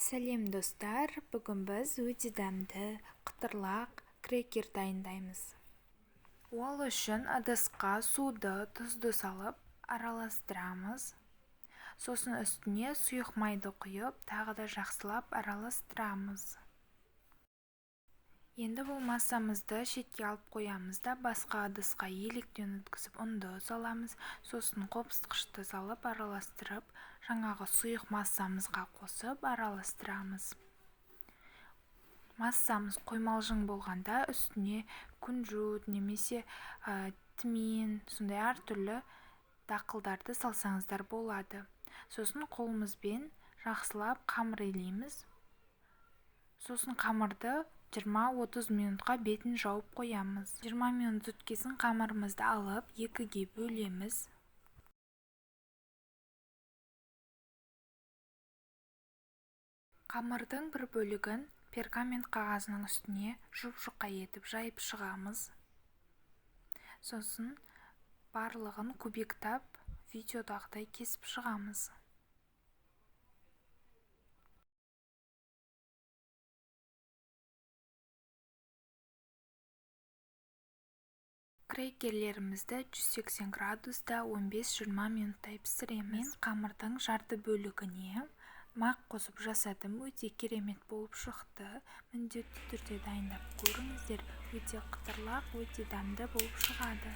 Сәлем достар, бүгін біз өте дәмді қытырлақ крекер дайындаймыз. Ол үшін ыдысқа суды, тұзды салып араластырамыз. Сосын үстіне сұйық майды құйып, тағы да жақсылап араластырамыз. Енді бұл массамызды шетке алып қоямыз да басқа ыдысқа електен өткізіп ұнды саламыз. Сосын қопсытқышты салып араластырып, жаңағы сұйық массамызға қосып араластырамыз. Массамыз қоймалжың болғанда үстіне күнжіт немесе тмин, сондай әртүрлі дақылдарды салсаңыздар болады. Сосын қолымызбен жақсылап қамыр илейміз. Сосын қамырды 20-30 минутқа бетін жауып қоямыз. 20 минут өткесін қамырымызды алып, екіге бөлеміз. Қамырдың бір бөлігін пергамент қағазының үстіне жұп-жұқа етіп жайып шығамыз. Сосын барлығын кубиктап, видеодағыдай кесіп шығамыз. Крекерлерімізді 180 градуста 15-20 минуттай пісіреміз. Мен қамырдың жарты бөлігіне мақ қосып жасадым. Өте керемет болып шықты. Міндетті түрде дайындап көріңіздер. Өте қытырлақ, өте дәмді болып шығады.